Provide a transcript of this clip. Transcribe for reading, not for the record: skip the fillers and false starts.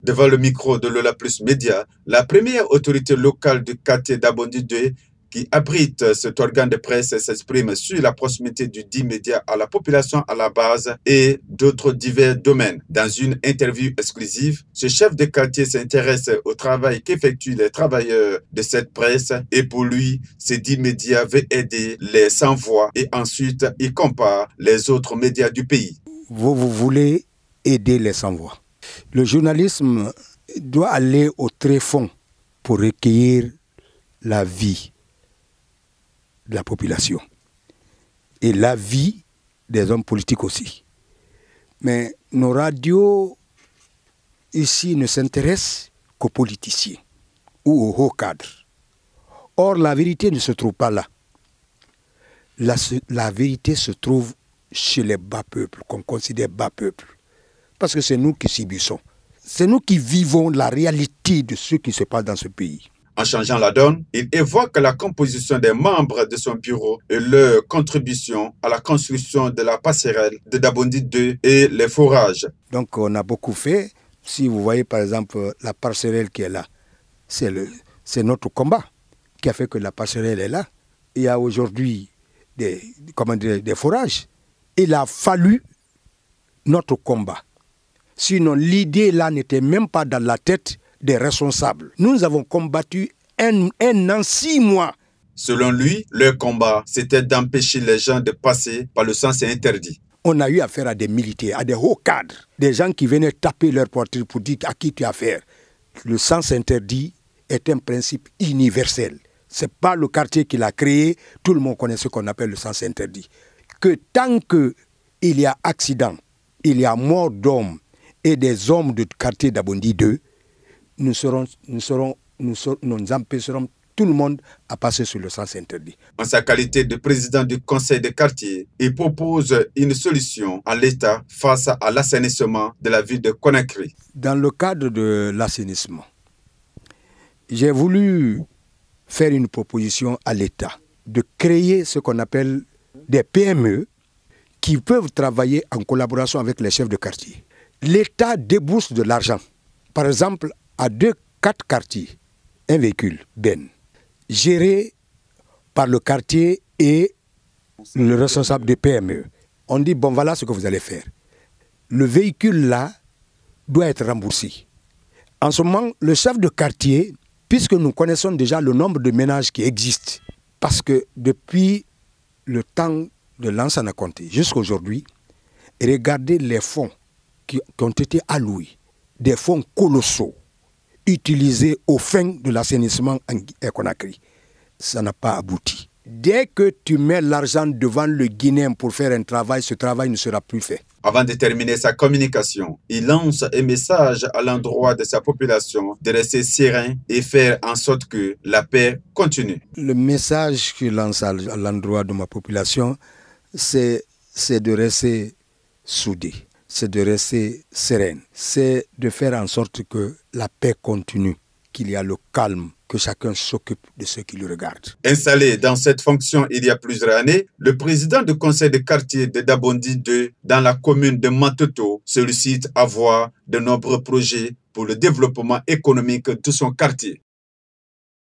Devant le micro de Lola Plus Média, la première autorité locale du quartier d'Abondi 2 qui abrite cet organe de presse s'exprime sur la proximité du dit média à la population à la base et d'autres divers domaines. Dans une interview exclusive, ce chef de quartier s'intéresse au travail qu'effectuent les travailleurs de cette presse et pour lui, ce dit média veut aider les sans-voix et ensuite il compare les autres médias du pays. Vous voulez aider les sans-voix. Le journalisme doit aller au tréfonds pour recueillir la vie de la population et la vie des hommes politiques aussi. Mais nos radios ici ne s'intéressent qu'aux politiciens ou aux hauts cadres. Or, la vérité ne se trouve pas là. La vérité se trouve chez les bas peuples, qu'on considère bas peuples. Parce que c'est nous qui subissons. C'est nous qui vivons la réalité de ce qui se passe dans ce pays. En changeant la donne, il évoque la composition des membres de son bureau et leur contribution à la construction de la passerelle de Dabondi 2 et les forages. Donc on a beaucoup fait. Si vous voyez par exemple la passerelle qui est là, c'est notre combat qui a fait que la passerelle est là. Il y a aujourd'hui des forages. Il a fallu notre combat. Sinon, l'idée là n'était même pas dans la tête des responsables. Nous avons combattu un an, 6 mois. Selon lui, leur combat, c'était d'empêcher les gens de passer par le sens interdit. On a eu affaire à des militaires, à des hauts cadres, des gens qui venaient taper leur poitrine pour dire à qui tu as affaire. Le sens interdit est un principe universel. Ce n'est pas le quartier qui l'a créé, tout le monde connaît ce qu'on appelle le sens interdit. Que tant qu'il y a accident, il y a mort d'hommes et des hommes du quartier d'Abondi 2, nous empêcherons tout le monde à passer sur le sens interdit. En sa qualité de président du conseil de quartier, il propose une solution à l'État face à l'assainissement de la ville de Conakry. Dans le cadre de l'assainissement, j'ai voulu faire une proposition à l'État de créer ce qu'on appelle des PME qui peuvent travailler en collaboration avec les chefs de quartier. L'État débourse de l'argent. Par exemple, à 4 quartiers, un véhicule, Ben, géré par le quartier et le responsable des PME. On dit, bon, voilà ce que vous allez faire. Le véhicule-là doit être remboursé. En ce moment, le chef de quartier, puisque nous connaissons déjà le nombre de ménages qui existent, parce que depuis le temps de Lansana Conté jusqu'à aujourd'hui, regardez les fonds qui ont été alloués, des fonds colossaux, utilisés aux fins de l'assainissement en Conakry. Ça n'a pas abouti. Dès que tu mets l'argent devant le Guinéen pour faire un travail, ce travail ne sera plus fait. Avant de terminer sa communication, il lance un message à l'endroit de sa population de rester serein et faire en sorte que la paix continue. Le message que je lance à l'endroit de ma population, c'est de rester soudé, c'est de rester sereine, c'est de faire en sorte que la paix continue, qu'il y a le calme, que chacun s'occupe de ceux qui le regardent. Installé dans cette fonction il y a plusieurs années, le président du conseil de quartier de Dabondi 2 dans la commune de Matoto sollicite à voir de nombreux projets pour le développement économique de son quartier.